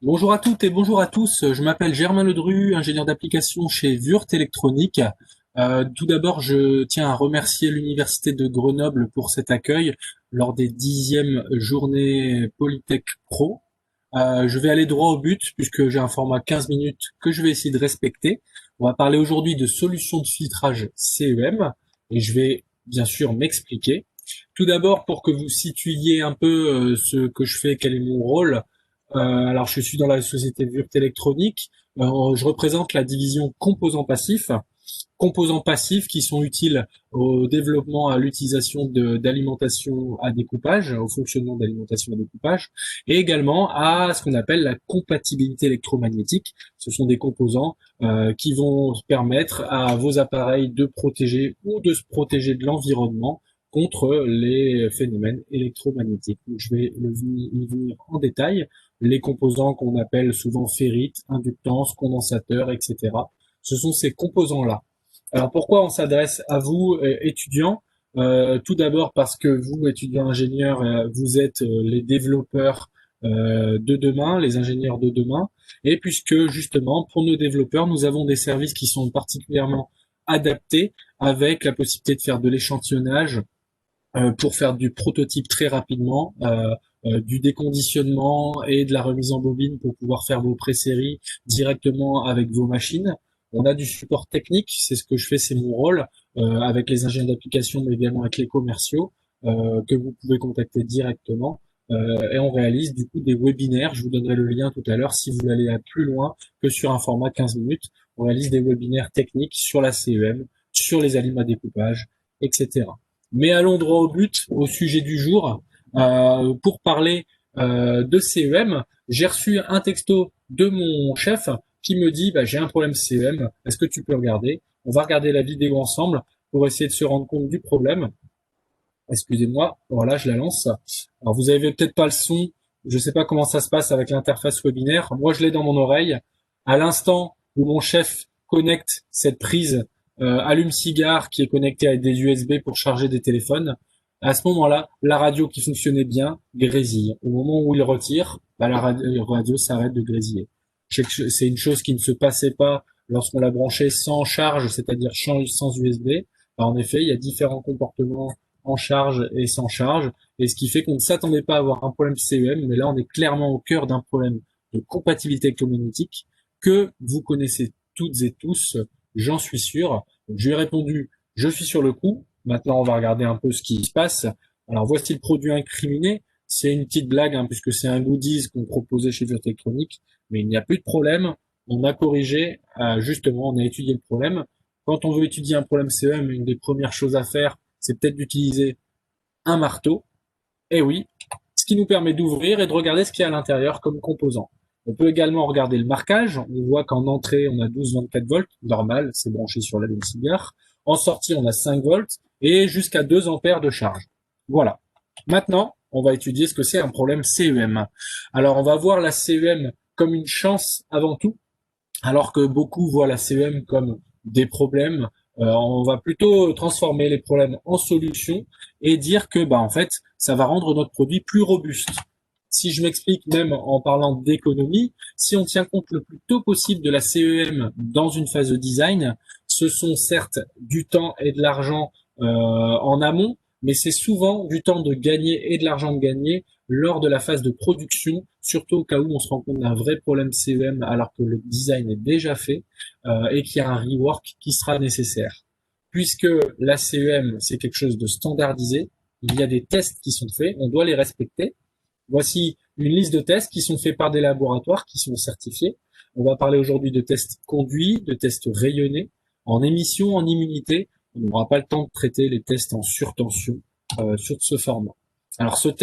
Bonjour à toutes et bonjour à tous. Je m'appelle Germain Ledru, ingénieur d'application chez Wurt Électronique. Tout d'abord, je tiens à remercier l'Université de Grenoble pour cet accueil lors des 10e journées Polytech Pro. Je vais aller droit au but puisque j'ai un format 15 minutes que je vais essayer de respecter. On va parler aujourd'hui de solutions de filtrage CEM et je vais bien sûr m'expliquer. Tout d'abord, pour que vous situiez un peu ce que je fais, quel est mon rôle. Alors, je suis dans la société Wurt Électronique. Je représente la division composants passifs. Composants passifs qui sont utiles au développement, à l'utilisation d'alimentation à découpage, au fonctionnement d'alimentation à découpage, et également à ce qu'on appelle la compatibilité électromagnétique. Ce sont des composants qui vont permettre à vos appareils de protéger ou de se protéger de l'environnement contre les phénomènes électromagnétiques. Donc, je vais y venir en détail. Les composants qu'on appelle souvent ferrites, inductance, condensateurs, etc. Ce sont ces composants-là. Alors pourquoi on s'adresse à vous, étudiants? Tout d'abord parce que vous, étudiants ingénieurs, vous êtes les développeurs de demain, les ingénieurs de demain, et puisque justement, pour nos développeurs, nous avons des services qui sont particulièrement adaptés, avec la possibilité de faire de l'échantillonnage, pour faire du prototype très rapidement, du déconditionnement et de la remise en bobine pour pouvoir faire vos pré-séries directement avec vos machines. On a du support technique, c'est ce que je fais, c'est mon rôle, avec les ingénieurs d'application, mais également avec les commerciaux, que vous pouvez contacter directement. Et on réalise du coup des webinaires. Je vous donnerai le lien tout à l'heure si vous voulez aller plus loin que sur un format 15 minutes. On réalise des webinaires techniques sur la CEM, sur les aliments à découpage, etc. Mais allons droit au but, au sujet du jour. Pour parler de CEM, j'ai reçu un texto de mon chef qui me dit j'ai un problème CEM, est-ce que tu peux regarder? On va regarder la vidéo ensemble pour essayer de se rendre compte du problème. Excusez-moi, voilà, je la lance. Alors vous avez peut-être pas le son, je ne sais pas comment ça se passe avec l'interface webinaire. Moi, je l'ai dans mon oreille. À l'instant où mon chef connecte cette prise allume-cigare qui est connectée à des USB pour charger des téléphones, à ce moment-là, la radio qui fonctionnait bien grésille. Au moment où il retire, la radio s'arrête de grésiller. C'est une chose qui ne se passait pas lorsqu'on l'a branché sans charge, c'est-à-dire sans USB. En effet, il y a différents comportements en charge et sans charge, et ce qui fait qu'on ne s'attendait pas à avoir un problème CEM, mais là on est clairement au cœur d'un problème de compatibilité électromagnétique que vous connaissez toutes et tous, j'en suis sûr. Donc, je lui ai répondu, je suis sur le coup. Maintenant, on va regarder un peu ce qui se passe. Alors, voici le produit incriminé. C'est une petite blague, puisque c'est un goodies qu'on proposait chez Virtu Electronique, mais il n'y a plus de problème. On a corrigé, justement, on a étudié le problème. Quand on veut étudier un problème CEM, une des premières choses à faire, c'est peut-être d'utiliser un marteau. Et oui, ce qui nous permet d'ouvrir et de regarder ce qu'il y a à l'intérieur comme composant. On peut également regarder le marquage. On voit qu'en entrée, on a 12-24 volts, normal, c'est branché sur la cigare. En sortie, on a 5 volts et jusqu'à 2 ampères de charge. Voilà. Maintenant, on va étudier ce que c'est un problème CEM. Alors, on va voir la CEM comme une chance avant tout, alors que beaucoup voient la CEM comme des problèmes. On va plutôt transformer les problèmes en solutions et dire que en fait, ça va rendre notre produit plus robuste. Si je m'explique même en parlant d'économie, si on tient compte le plus tôt possible de la CEM dans une phase de design, ce sont certes du temps et de l'argent en amont, mais c'est souvent du temps de gagner et de l'argent de gagner lors de la phase de production, surtout au cas où on se rend compte d'un vrai problème CEM alors que le design est déjà fait et qu'il y a un rework qui sera nécessaire. Puisque la CEM, c'est quelque chose de standardisé, il y a des tests qui sont faits, on doit les respecter. Voici une liste de tests qui sont faits par des laboratoires qui sont certifiés. On va parler aujourd'hui de tests conduits, de tests rayonnés, en émission, en immunité. On n'aura pas le temps de traiter les tests en surtension sur ce format. Alors ces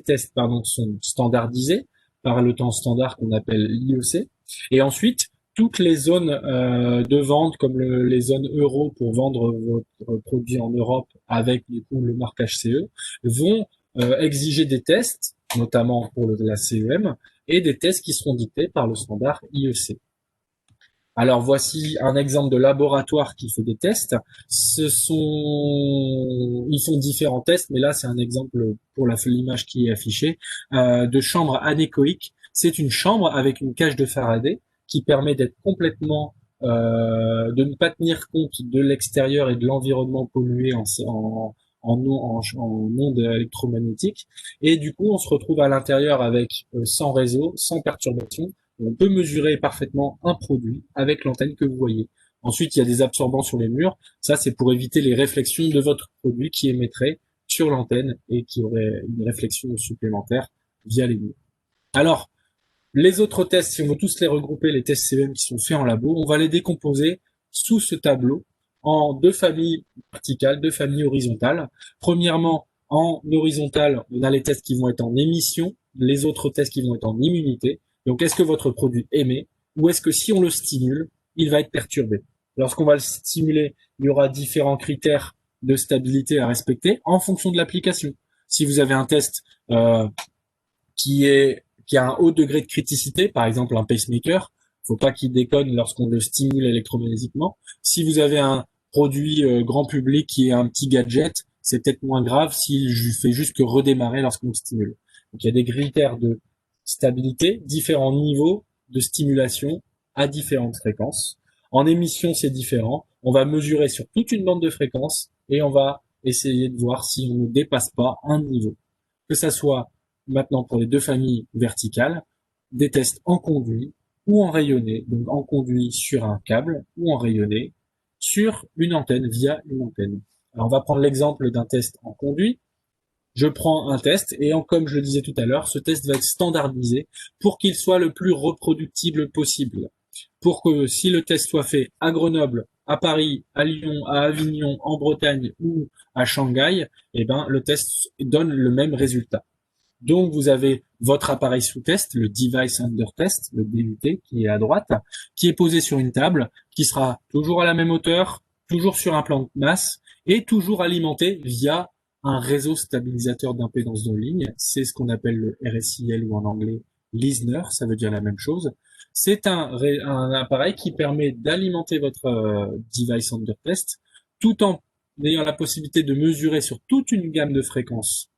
tests sont standardisés par le temps standard qu'on appelle l'IEC. Et ensuite, toutes les zones de vente, comme les zones euro pour vendre votre produit en Europe avec du coup le marquage CE, vont exiger des tests, notamment pour la CEM, et des tests qui seront dictés par le standard IEC. Alors voici un exemple de laboratoire qui fait des tests. Ils font différents tests, mais là c'est un exemple pour l'image qui est affichée de chambre anéchoïque. C'est une chambre avec une cage de Faraday qui permet d'être complètement de ne pas tenir compte de l'extérieur et de l'environnement pollué en ondes électromagnétiques. Et du coup, on se retrouve à l'intérieur avec sans réseau, sans perturbation. On peut mesurer parfaitement un produit avec l'antenne que vous voyez. Ensuite, il y a des absorbants sur les murs. Ça, c'est pour éviter les réflexions de votre produit qui émettrait sur l'antenne et qui aurait une réflexion supplémentaire via les murs. Alors, les autres tests, si on veut tous les regrouper, les tests CEM qui sont faits en labo, on va les décomposer sous ce tableau en deux familles verticales, deux familles horizontales. Premièrement, en horizontal, on a les tests qui vont être en émission, les autres tests qui vont être en immunité. Donc, est-ce que votre produit émet ou est-ce que si on le stimule, il va être perturbé? Lorsqu'on va le stimuler, il y aura différents critères de stabilité à respecter en fonction de l'application. Si vous avez un test qui a un haut degré de criticité, par exemple un pacemaker, faut pas qu'il déconne lorsqu'on le stimule électromagnétiquement. Si vous avez un produit grand public qui est un petit gadget, c'est peut-être moins grave s'il fait juste que redémarrer lorsqu'on le stimule. Donc il y a des critères de stabilité, différents niveaux de stimulation à différentes fréquences. En émission, c'est différent. On va mesurer sur toute une bande de fréquences et on va essayer de voir si on ne dépasse pas un niveau. Que ça soit maintenant pour les deux familles verticales, des tests en conduit ou en rayonné, donc en conduit sur un câble ou en rayonné sur une antenne via une antenne. Alors on va prendre l'exemple d'un test en conduit. Je prends un test et comme je le disais tout à l'heure, ce test va être standardisé pour qu'il soit le plus reproductible possible. Pour que si le test soit fait à Grenoble, à Paris, à Lyon, à Avignon, en Bretagne ou à Shanghai, eh ben, le test donne le même résultat. Donc, vous avez votre appareil sous test, le device under test, le DUT, qui est à droite, qui est posé sur une table, qui sera toujours à la même hauteur, toujours sur un plan de masse, et toujours alimenté via un réseau stabilisateur d'impédance de ligne. C'est ce qu'on appelle le RSIL ou en anglais listener, ça veut dire la même chose. C'est un appareil qui permet d'alimenter votre device under test, tout en ayant la possibilité de mesurer sur toute une gamme de fréquences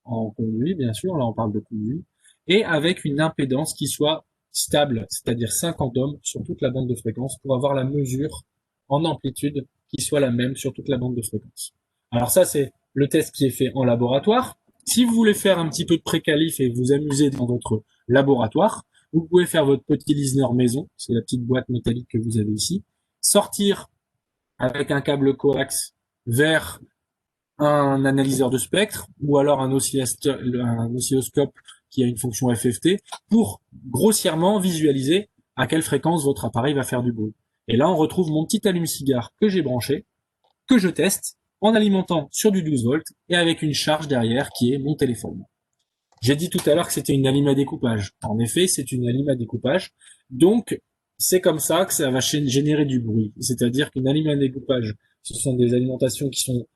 en conduit, bien sûr, là on parle de conduit, et avec une impédance qui soit stable, c'est-à-dire 50 ohms sur toute la bande de fréquence pour avoir la mesure en amplitude qui soit la même sur toute la bande de fréquence. Alors ça, c'est le test qui est fait en laboratoire. Si vous voulez faire un petit peu de pré-qualif et vous amuser dans votre laboratoire, vous pouvez faire votre petit listener maison, c'est la petite boîte métallique que vous avez ici, sortir avec un câble coax vers un analyseur de spectre ou alors un oscilloscope qui a une fonction FFT pour grossièrement visualiser à quelle fréquence votre appareil va faire du bruit. Et là, on retrouve mon petit allume-cigare que j'ai branché, que je teste en alimentant sur du 12 volts et avec une charge derrière qui est mon téléphone. J'ai dit tout à l'heure que c'était une allime à découpage. En effet, c'est une allime à découpage. Donc, c'est comme ça que ça va générer du bruit. C'est-à-dire qu'une allime à découpage, ce sont des alimentations qui sont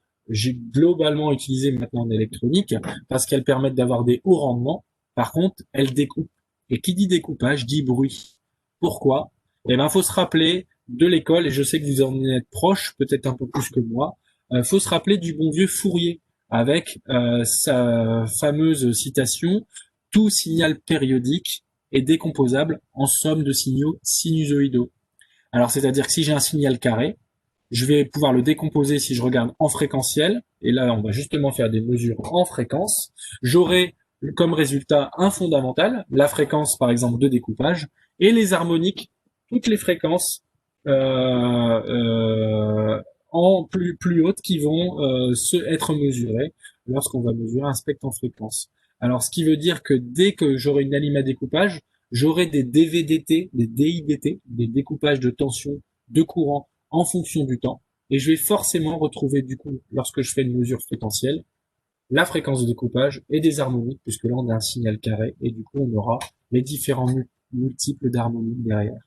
globalement utilisées maintenant en électronique parce qu'elles permettent d'avoir des hauts rendements. Par contre, elles découpent. Et qui dit découpage dit bruit. Pourquoi? Eh ben, faut se rappeler de l'école, et je sais que vous en êtes proche, peut-être un peu plus que moi, faut se rappeler du bon vieux Fourier avec sa fameuse citation « Tout signal périodique est décomposable en somme de signaux sinusoïdaux ». Alors, c'est-à-dire que si j'ai un signal carré, je vais pouvoir le décomposer si je regarde en fréquentiel, et là, on va justement faire des mesures en fréquence. J'aurai comme résultat un fondamental, la fréquence, par exemple, de découpage, et les harmoniques, toutes les fréquences en plus hautes qui vont être mesurées lorsqu'on va mesurer un spectre en fréquence. Alors, ce qui veut dire que dès que j'aurai une allime à découpage, j'aurai des DVDT, des DIDT, des découpages de tension, de courant en fonction du temps, et je vais forcément retrouver du coup, lorsque je fais une mesure fréquentielle, la fréquence de découpage et des harmoniques, puisque là on a un signal carré, et du coup on aura les différents multiples d'harmoniques derrière.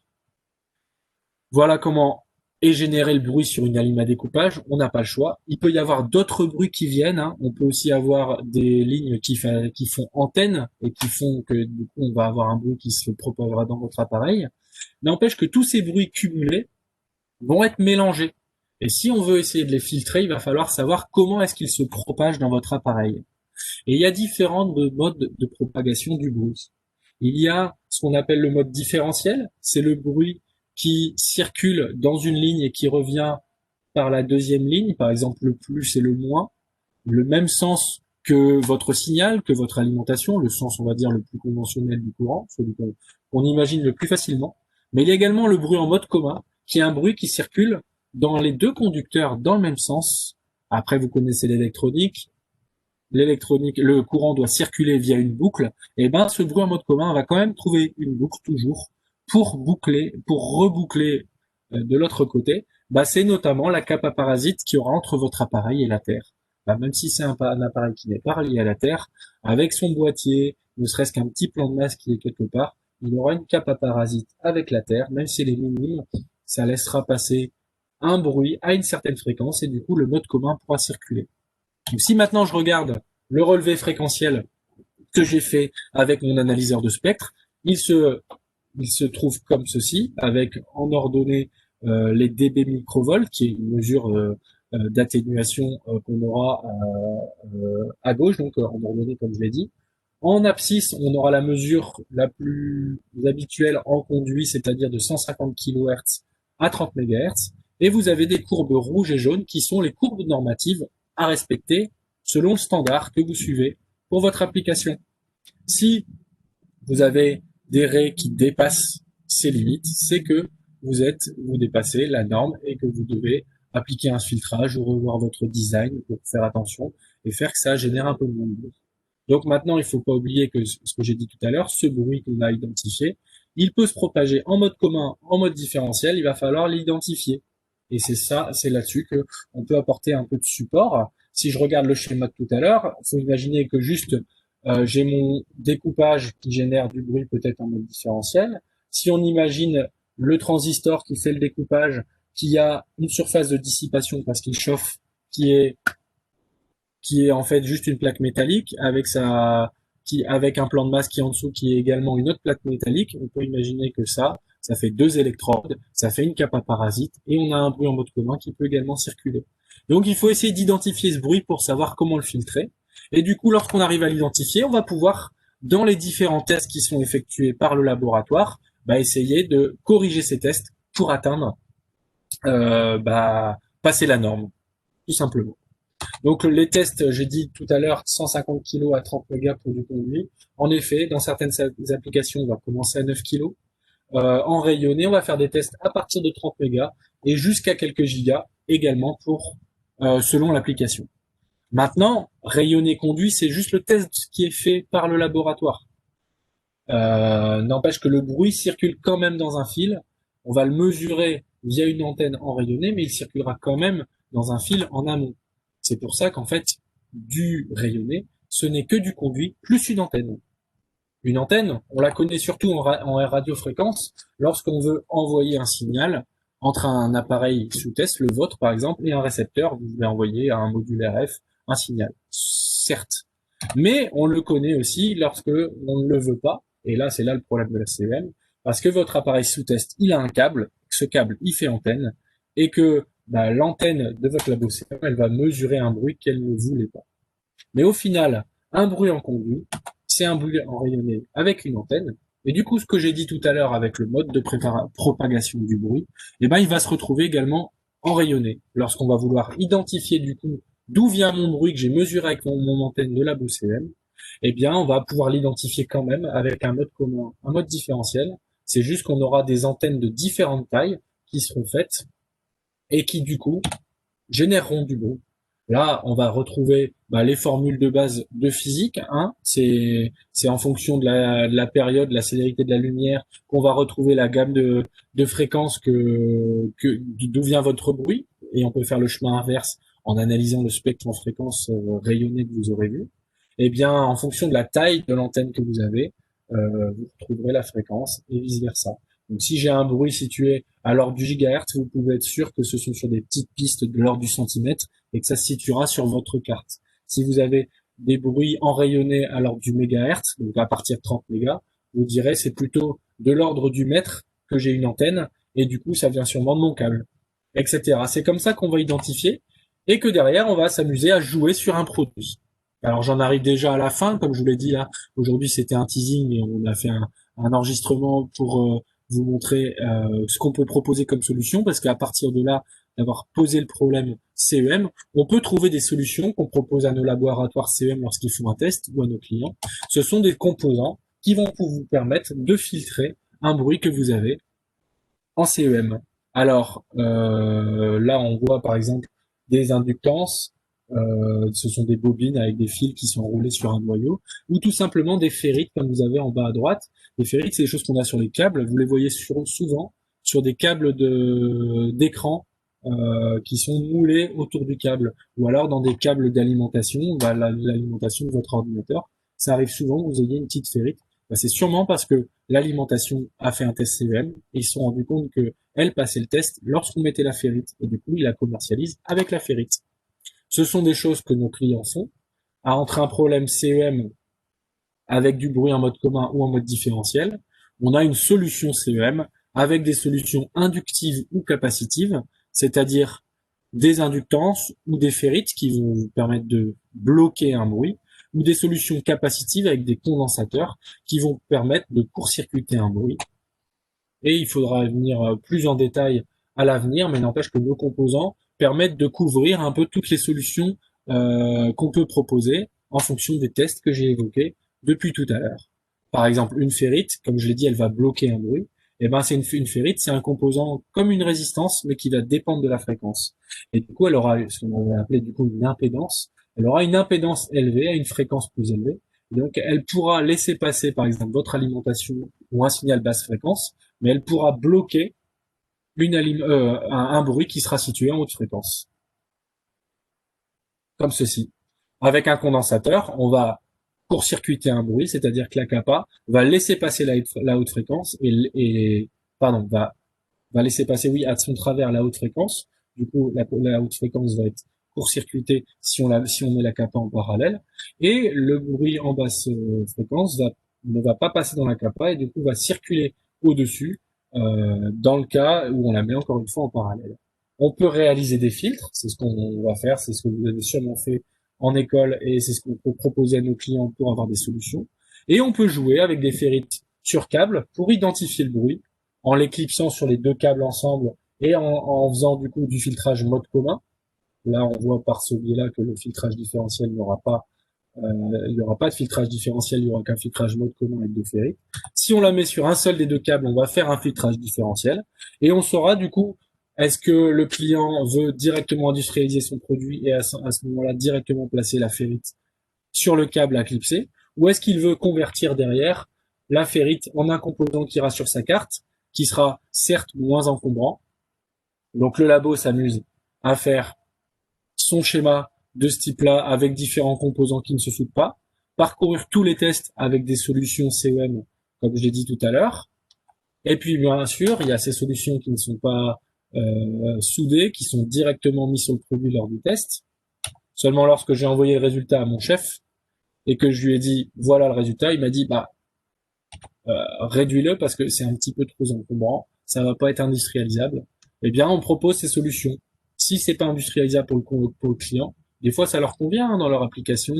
Voilà comment est généré le bruit sur une allime à découpage. On n'a pas le choix. Il peut y avoir d'autres bruits qui viennent. Hein. On peut aussi avoir des lignes qui font antenne et qui font que du coup on va avoir un bruit qui se propagera dans votre appareil. N'empêche que tous ces bruits cumulés vont être mélangés. Et si on veut essayer de les filtrer, il va falloir savoir comment est-ce qu'ils se propagent dans votre appareil. Et il y a différents modes de propagation du bruit. Il y a ce qu'on appelle le mode différentiel, c'est le bruit qui circule dans une ligne et qui revient par la deuxième ligne, par exemple le plus et le moins, le même sens que votre signal, que votre alimentation, le sens, on va dire, le plus conventionnel du courant, celui qu'on imagine le plus facilement. Mais il y a également le bruit en mode commun, qui est un bruit qui circule dans les deux conducteurs dans le même sens. Après, vous connaissez l'électronique, le courant doit circuler via une boucle. Et ben, ce bruit en mode commun va quand même trouver une boucle toujours pour boucler, pour reboucler de l'autre côté. Bah, c'est notamment la cape à parasite qui aura entre votre appareil et la Terre. Bah, même si c'est un appareil qui n'est pas relié à la Terre, avec son boîtier, ne serait-ce qu'un petit plan de masse qui est quelque part, il aura une cape à parasite avec la Terre, même si elle est minime, ça laissera passer un bruit à une certaine fréquence et du coup le mode commun pourra circuler. Donc, si maintenant je regarde le relevé fréquentiel que j'ai fait avec mon analyseur de spectre, il se trouve comme ceci, avec en ordonnée les dB microvolts, qui est une mesure d'atténuation qu'on aura à gauche, donc en ordonnée comme je l'ai dit. En abscisse, on aura la mesure la plus habituelle en conduit, c'est-à-dire de 150 kHz à 30 MHz. Et vous avez des courbes rouges et jaunes qui sont les courbes normatives à respecter selon le standard que vous suivez pour votre application. Si vous avez des raies qui dépassent ces limites, c'est que vous dépassez la norme et que vous devez appliquer un filtrage ou revoir votre design pour faire attention et faire que ça génère un peu moins de bruit. Donc maintenant, il ne faut pas oublier que ce que j'ai dit tout à l'heure, ce bruit qu'on a identifié, il peut se propager en mode commun, en mode différentiel, il va falloir l'identifier. Et c'est ça, c'est là-dessus que on peut apporter un peu de support. Si je regarde le schéma de tout à l'heure, il faut imaginer que juste j'ai mon découpage qui génère du bruit peut-être en mode différentiel. Si on imagine le transistor qui fait le découpage, qui a une surface de dissipation parce qu'il chauffe, qui est en fait juste une plaque métallique avec un plan de masse qui est en dessous, qui est également une autre plaque métallique. On peut imaginer que ça fait deux électrodes, ça fait une cape à parasite, et on a un bruit en mode commun qui peut également circuler. Donc il faut essayer d'identifier ce bruit pour savoir comment le filtrer. Et du coup, lorsqu'on arrive à l'identifier, on va pouvoir, dans les différents tests qui sont effectués par le laboratoire, essayer de corriger ces tests pour atteindre, passer la norme, tout simplement. Donc les tests, j'ai dit tout à l'heure, 150 kg à 30 mégas pour du conduit. En effet, dans certaines applications, on va commencer à 9 kg. En rayonné, on va faire des tests à partir de 30 mégas et jusqu'à quelques gigas également pour selon l'application. Maintenant, rayonné conduit, c'est juste le test qui est fait par le laboratoire. N'empêche que le bruit circule quand même dans un fil. On va le mesurer via une antenne en rayonné, mais il circulera quand même dans un fil en amont. C'est pour ça qu'en fait, du rayonné, ce n'est que du conduit plus une antenne. Une antenne, on la connaît surtout en radiofréquence lorsqu'on veut envoyer un signal entre un appareil sous test, le vôtre par exemple, et un récepteur. Vous voulez envoyer à un module RF un signal. Certes. Mais on le connaît aussi lorsque on ne le veut pas. Et là, c'est là le problème de la CEM. Parce que votre appareil sous test, il a un câble. Ce câble, il fait antenne. Et que l'antenne de votre labo CEM, elle va mesurer un bruit qu'elle ne voulait pas. Mais au final, un bruit en conduit, c'est un bruit en rayonné avec une antenne. Et du coup, ce que j'ai dit tout à l'heure avec le mode de propagation du bruit, il va se retrouver également en rayonné. Lorsqu'on va vouloir identifier du coup d'où vient mon bruit que j'ai mesuré avec mon antenne de labo CEM, on va pouvoir l'identifier quand même avec un mode commun, un mode différentiel. C'est juste qu'on aura des antennes de différentes tailles qui seront faites et qui du coup généreront du bruit. Là, on va retrouver les formules de base de physique. C'est en fonction de la période, de la célérité de la lumière, qu'on va retrouver la gamme de fréquences d'où vient votre bruit. Et on peut faire le chemin inverse en analysant le spectre en fréquence rayonnée que vous aurez vu. En fonction de la taille de l'antenne que vous avez, vous retrouverez la fréquence et vice versa. Donc si j'ai un bruit situé à l'ordre du gigahertz, vous pouvez être sûr que ce sont sur des petites pistes de l'ordre du centimètre et que ça se situera sur votre carte. Si vous avez des bruits enrayonnés à l'ordre du mégahertz, donc à partir de 30 mégas, vous direz c'est plutôt de l'ordre du mètre que j'ai une antenne et du coup ça vient sûrement de mon câble, etc. C'est comme ça qu'on va identifier et que derrière on va s'amuser à jouer sur un produit. Alors j'en arrive déjà à la fin, comme je vous l'ai dit là. Aujourd'hui c'était un teasing et on a fait un enregistrement pour vous montrer ce qu'on peut proposer comme solution, parce qu'à partir de là, d'avoir posé le problème CEM, on peut trouver des solutions qu'on propose à nos laboratoires CEM lorsqu'ils font un test ou à nos clients. Ce sont des composants qui vont vous permettre de filtrer un bruit que vous avez en CEM. Alors là, on voit par exemple des inductances. Ce sont des bobines avec des fils qui sont enroulés sur un noyau, ou tout simplement des ferrites comme vous avez en bas à droite. Les ferrites, c'est des choses qu'on a sur les câbles. Vous les voyez souvent sur des câbles d'écran qui sont moulés autour du câble, ou alors dans des câbles d'alimentation, l'alimentation de votre ordinateur. Ça arrive souvent que vous ayez une petite ferrite. C'est sûrement parce que l'alimentation a fait un test CEM et ils se sont rendus compte que elle passait le test lorsqu'on mettait la ferrite. Et du coup, ils la commercialisent avec la ferrite. Ce sont des choses que nos clients font. Entre un problème CEM avec du bruit en mode commun ou en mode différentiel, on a une solution CEM avec des solutions inductives ou capacitives, c'est-à-dire des inductances ou des ferrites qui vont vous permettre de bloquer un bruit, ou des solutions capacitives avec des condensateurs qui vont permettre de court-circuiter un bruit. Et il faudra venir plus en détail à l'avenir, mais n'empêche que nos composants permettent de couvrir un peu toutes les solutions qu'on peut proposer en fonction des tests que j'ai évoqués depuis tout à l'heure. Par exemple, une ferrite, comme je l'ai dit, elle va bloquer un bruit. Et ben, c'est une ferrite, c'est un composant comme une résistance, mais qui va dépendre de la fréquence. Et du coup, elle aura ce qu'on va appeler du coup une impédance. Elle aura une impédance élevée à une fréquence plus élevée. Et donc, elle pourra laisser passer, par exemple, votre alimentation ou un signal basse fréquence, mais elle pourra bloquer un bruit qui sera situé en haute fréquence, comme ceci. Avec un condensateur, on va court-circuiter un bruit, c'est-à-dire que la capa va laisser passer la haute fréquence pardon, va laisser passer, oui, à son travers la haute fréquence. Du coup, la haute fréquence va être court-circuitée si on met la capa en parallèle. Et le bruit en basse fréquence ne va pas passer dans la capa et du coup va circuler au-dessus dans le cas où on la met encore une fois en parallèle. On peut réaliser des filtres, c'est ce qu'on va faire, c'est ce que vous avez sûrement fait en école et c'est ce qu'on peut proposer à nos clients pour avoir des solutions. Et on peut jouer avec des ferrites sur câble pour identifier le bruit en l'éclipsant sur les deux câbles ensemble et en faisant du coup du filtrage mode commun. Là, on voit par ce biais-là que le filtrage différentiel n'aura pas, il n'y aura pas de filtrage différentiel, il n'y aura qu'un filtrage mode commun avec deux ferrites. Si on la met sur un seul des deux câbles, on va faire un filtrage différentiel et on saura du coup est-ce que le client veut directement industrialiser son produit et à ce moment-là directement placer la ferrite sur le câble à clipser, ou est-ce qu'il veut convertir derrière la ferrite en un composant qui ira sur sa carte, qui sera certes moins encombrant. Donc le labo s'amuse à faire son schéma de ce type-là avec différents composants qui ne se foutent pas, parcourir tous les tests avec des solutions CEM, comme je l'ai dit tout à l'heure. Et puis bien sûr, il y a ces solutions qui ne sont pas soudées, qui sont directement mises sur le produit lors du test. Seulement lorsque j'ai envoyé le résultat à mon chef et que je lui ai dit voilà le résultat, il m'a dit bah réduis-le parce que c'est un petit peu trop encombrant, ça va pas être industrialisable. Eh bien, on propose ces solutions. Si c'est pas industrialisable pour le client, des fois ça leur convient dans leur application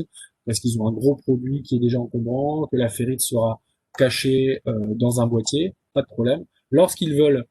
parce qu'ils ont un gros produit qui est déjà encombrant, que la ferrite sera cachée dans un boîtier, pas de problème. Lorsqu'ils veulent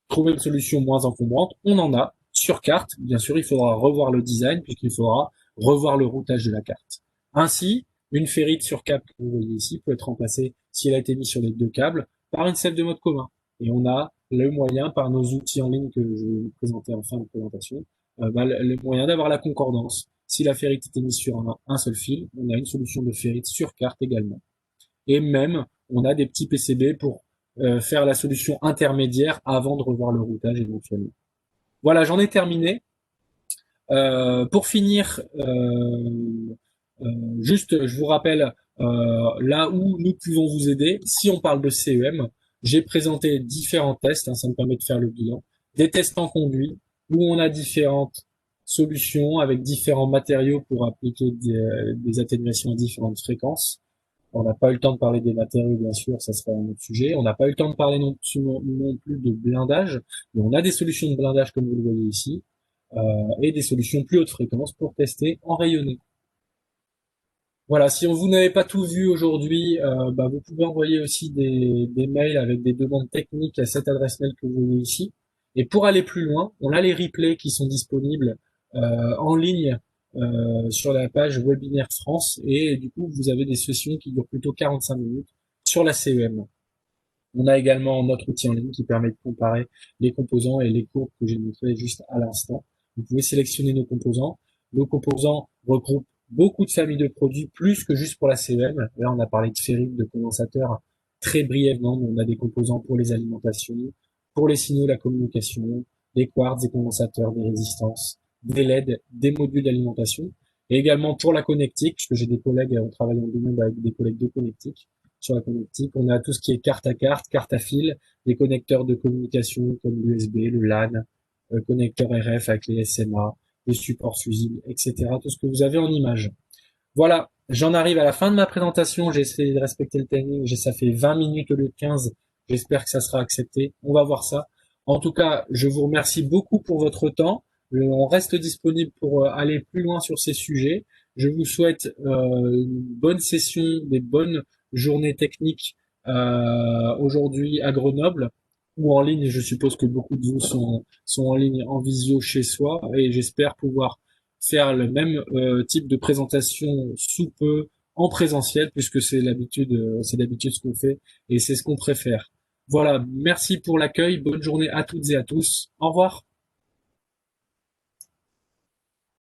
trouver une solution moins encombrante, on en a sur carte. Bien sûr, il faudra revoir le design puisqu'il faudra revoir le routage de la carte. Ainsi, une ferrite sur câble que vous voyez ici peut être remplacée, si elle a été mise sur les deux câbles, par une celle de mode commun. Et on a le moyen, par nos outils en ligne que je vais vous présenter en fin de présentation, le moyen d'avoir la concordance. Si la ferrite était mise sur un seul fil, on a une solution de ferrite sur carte également. Et même, on a des petits PCB pour faire la solution intermédiaire avant de revoir le routage éventuellement. Voilà, j'en ai terminé. Pour finir, juste, je vous rappelle là où nous pouvons vous aider. Si on parle de CEM, j'ai présenté différents tests, ça me permet de faire le bilan. Des tests en conduit, où on a différentes solutions avec différents matériaux pour appliquer des atténuations à différentes fréquences. On n'a pas eu le temps de parler des matériaux, bien sûr, ça serait un autre sujet. On n'a pas eu le temps de parler non plus de blindage, mais on a des solutions de blindage comme vous le voyez ici, et des solutions plus haute fréquence pour tester en rayonné. Voilà, si vous n'avez pas tout vu aujourd'hui, vous pouvez envoyer aussi des mails avec des demandes techniques à cette adresse mail que vous voyez ici. Et pour aller plus loin, on a les replays qui sont disponibles en ligne sur la page Webinaire France. Et du coup, vous avez des sessions qui durent plutôt 45 minutes sur la CEM. On a également notre outil en ligne qui permet de comparer les composants et les courbes que j'ai montrées juste à l'instant. Vous pouvez sélectionner nos composants. Nos composants regroupent beaucoup de familles de produits, plus que juste pour la CEM. Là, on a parlé de ferrites, de condensateurs très brièvement, mais on a des composants pour les alimentations, pour les signaux, la communication, des quartz, des condensateurs, des résistances, des LED, des modules d'alimentation, et également pour la connectique, puisque j'ai des collègues, on travaille en binôme avec des collègues de connectique. Sur la connectique, on a tout ce qui est carte à carte, carte à fil, des connecteurs de communication comme l'USB, le LAN, connecteur RF avec les SMA, les supports fusibles, etc. Tout ce que vous avez en image. Voilà, j'en arrive à la fin de ma présentation. J'ai essayé de respecter le timing. Ça fait 20 minutes au lieu de 15. J'espère que ça sera accepté. On va voir ça. En tout cas, je vous remercie beaucoup pour votre temps. On reste disponible pour aller plus loin sur ces sujets. Je vous souhaite une bonne session, des bonnes journées techniques aujourd'hui à Grenoble ou en ligne. Je suppose que beaucoup de vous sont en ligne en visio chez soi et j'espère pouvoir faire le même type de présentation sous peu en présentiel puisque c'est d'habitude ce qu'on fait et c'est ce qu'on préfère. Voilà, merci pour l'accueil, bonne journée à toutes et à tous. Au revoir.